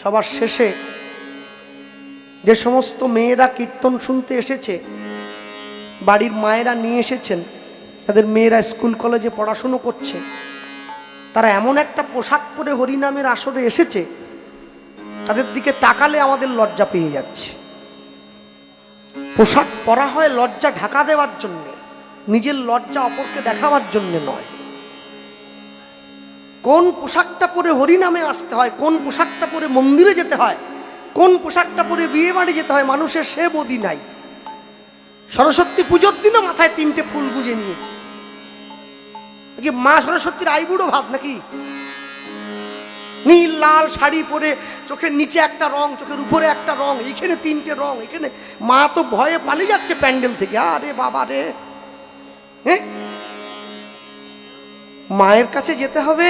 সবার শেষে যে সমস্ত মেয়েরা কীর্তন শুনতে এসেছে, বাড়ির মায়েরা নিয়ে এসেছেন, তাদের মেয়েরা স্কুল কলেজে পড়াশুনো করছে, তারা এমন একটা পোশাক পরে হরিনামের আসরে এসেছে, তাদের দিকে তাকালে আমাদের লজ্জা পেয়ে যাচ্ছে। পোশাক পরা হয় লজ্জা ঢাকা দেওয়ার জন্যে, নিজের লজ্জা অপরকে দেখাবার জন্যে নয়। কোন পোশাকটা পরে হরিনামে আসতে হয়, কোন পোশাকটা পরে মন্দিরে যেতে হয়, কোন পোশাকটা পরে বিয়ে বাড়ি যেতে হয়, মানুষের সে বোধই নাই। সরস্বতী পুজোর দিনও মাথায় 3টে ফুল গুঁজে নিয়েছে। নাকি মা সরস্বতীর আইবুড়ো ভাব নাকি? নীল লাল শাড়ি পরে, চোখের নিচে একটা রং, চোখের উপরে একটা রং, এইখানে 3টে রং, এখানে। মা তো ভয়ে পালিয়ে যাচ্ছে প্যান্ডেল থেকে। আরে বাবা রে, হ্যাঁ, মায়ের কাছে যেতে হবে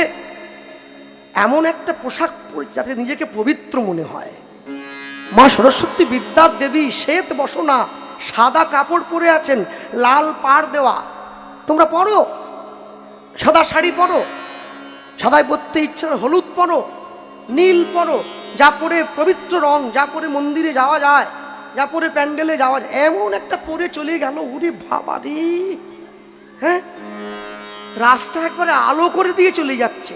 এমন একটা পোশাক যাতে নিজেকে পবিত্র মনে হয়। মা সরস্বতী বিদ্যার দেবী, শ্বেত বসনা, সাদা কাপড় পরে আছেন, লাল পাড় দেওয়া। তোমরা পরো, সাদা শাড়ি পরো, সাদায় পরতে ইচ্ছা হলুদ পরো, নীল পরো, যা পরে পবিত্র রং, যা পরে মন্দিরে যাওয়া যায়, যা পরে প্যান্ডেলে যাওয়া যায়, এমন একটা পরে চলে গেল। ওরে বাবা রে, হ্যাঁ, রাস্তা একবারে আলো করে দিয়ে চলে যাচ্ছে।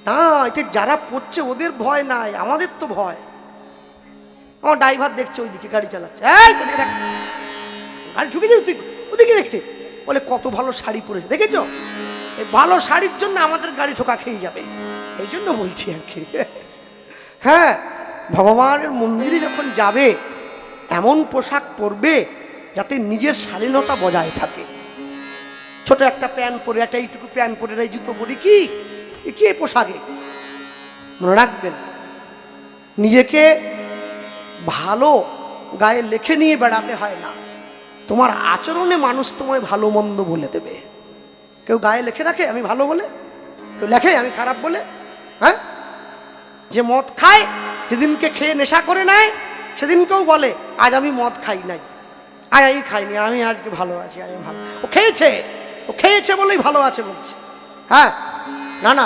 না, এটা যারা পড়ছে ওদের ভয় নাই, আমাদের তো ভয়। আমার ড্রাইভার দেখছে ওইদিকে গাড়ি চালাচ্ছে, এই গাড়ি ঢুকে যাবে, তুই ওদিকে দেখছে, বলে কত ভালো শাড়ি পরেছে, দেখেছ? এই ভালো শাড়ির জন্য আমাদের গাড়ি ঠোকা খেয়ে যাবে, এই জন্য বলছি আর কি। হ্যাঁ, ভগবানের মন্দিরে যখন যাবে এমন পোশাক পরবে যাতে নিজের শালীনতা বজায় থাকে। ছোট একটা প্যান্ট পরে, একটা এইটুকু প্যান্ট পরে, এই জুতো পরে, কি কি পোশাকে? মনে রাখবেন, নিজেকে ভালো গায়ে লেখে নিয়ে বেড়াতে হয় না। তোমার আচরণে মানুষ তোমায় ভালো মন্দ বলে দেবে। কেউ গায়ে লেখে রাখে আমি ভালো বলে, কেউ লেখে আমি খারাপ বলে। হ্যাঁ, যে মদ খায়, যেদিনকে খেয়ে নেশা করে নেয়, সেদিনকেও বলে আজ আমি মদ খাই নাই, আজ এই খাইনি, আমি আজকে ভালো আছি, আমি ভালো। ও খেয়েছে বলেই ভালো আছে বলছে। হ্যাঁ, না না,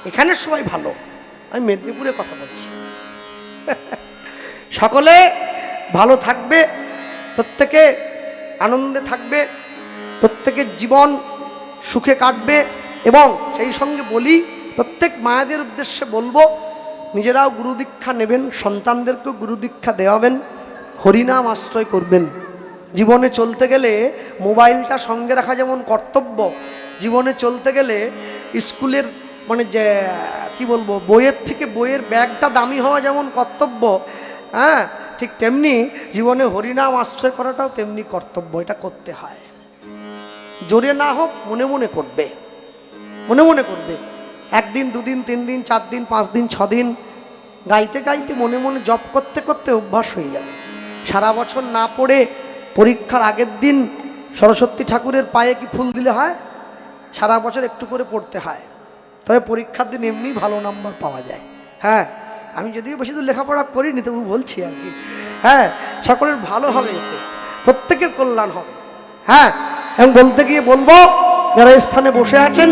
এখানে সবাই ভালো, আমি মেদিনীপুরে কথা বলছি। সকলে ভালো থাকবে, প্রত্যেকে আনন্দে থাকবে, প্রত্যেকের জীবন সুখে কাটবে। এবং সেই সঙ্গে বলি, প্রত্যেক মায়েদের উদ্দেশ্যে বলবো, নিজেরাও গুরু দীক্ষা নেবেন, সন্তানদেরকেও গুরু দীক্ষা দেওয়াবেন, হরিনাম আশ্রয় করবেন। জীবনে চলতে গেলে মোবাইলটা সঙ্গে রাখা যেমন কর্তব্য, জীবনে চলতে গেলে স্কুলের মানে যে কি বলবো, বইয়ের থেকে বইয়ের ব্যাগটা দামি হওয়া যেমন কর্তব্য, হ্যাঁ, ঠিক তেমনি জীবনে হরিনাম আশ্রয় করাটাও তেমনি কর্তব্য। এটা করতে হয়, জোরে না হোক মনে মনে করবে, মনে মনে করবে। 1 দিন 2 দিন 3 দিন 4 দিন 5 দিন 6 দিন গাইতে গাইতে মনে মনে জপ করতে করতে অভ্যাস হয়ে যাবে। সারা বছর না পড়ে পরীক্ষার আগের দিন সরস্বতী ঠাকুরের পায়ে কি ফুল দিলে হয়? সারা বছর একটু করে পড়তে হয়, তবে পরীক্ষার দিন এমনি ভালো নাম্বার পাওয়া যায়। হ্যাঁ, আমি যদিও বেশি দূর লেখাপড়া করিনি, তবু বলছি আর কি। হ্যাঁ, সকলের ভালো হবে, এতে প্রত্যেকের কল্যাণ হবে। হ্যাঁ, এবং বলতে গিয়ে বলবো, যারা স্থানে বসে আছেন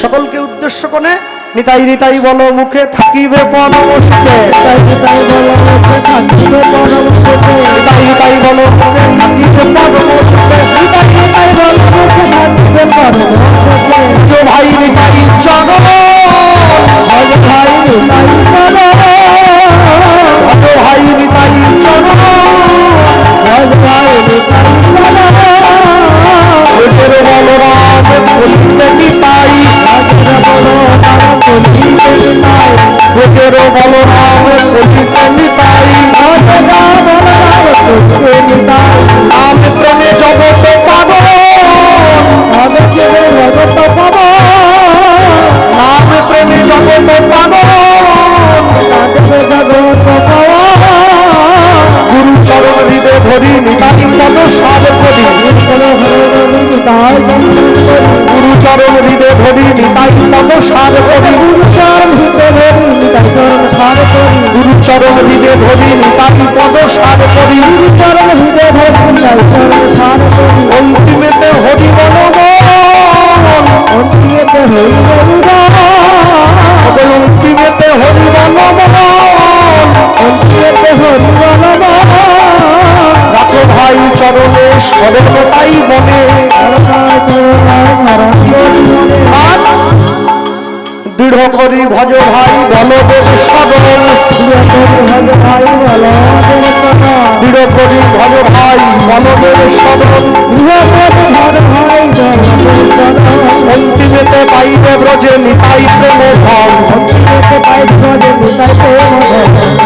সকলকে উদ্দেশ্য করে নিতাই নিতাই বলো মুখে থাকিবে পরমসুখে, নিতাই নিতাই বলো মুখে থাকিবে পরমসুখে, নিতাই নিতাই বলো মুখে থাকিবে পরমসুখে, নিতাই নিতাই বলো মুখে থাকিবে পরমসুখে। জয় ভাই নিতাই চরণ, জয় ভাই নিতাই চরণ, জয় ভাই নিতাই চরণ, জয় ভাই নিতাই চরণ। ভোজের বলরাম বলিতে নিতাই, ভোজের বলরাম বলিতে নিতাই, ভোজের বলরাম বলিতে নিতাই, ভোজের বলরাম বলিতে নিতাই। আমি প্রেমে জগত পাগল, আমি প্রেমে জগত পাগল, আমি প্রেমে জগত পাগল, আমি জগত পাগল। গুরু চরণ হৃদয় ধরি নিতাই পদ সাধ করি, গুরু চরণ হৃদয় ধরি নিতাই পদ সাধ করি, গুরু চরণ হৃদয় ধরি নিতাই চরণ সাধ করি, গুরু চরণ হৃদয় ধরি নিতাই পদ সাধ করি, গুরু চরণ হৃদয় ধরি নিতাই চরণ সাধ করি। অন্তিমেতে হরি বল, অন্তিমেতে হরি বল, অন্তিমেতে হরি বল, অরণ্যতাই বনে আর দৃঢ় করি ভজ ভাই বলদেব সদল দৃঢ় করি ভজ ভাই বলদেব সদল অন্তিমেতে পাইবে ব্রজে নিতাই প্রেম ধন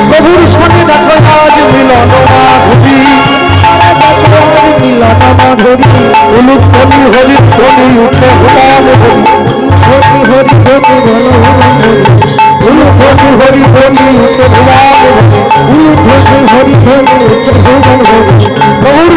প্রভুর সঙ্গে দেখো আজ মিলন মাধুরী উলুধ্বনি হরিধ্বনি উঠে হুলাম উলুধ্বনি হরিধ্বনি উঠে হুলাম প্রভুর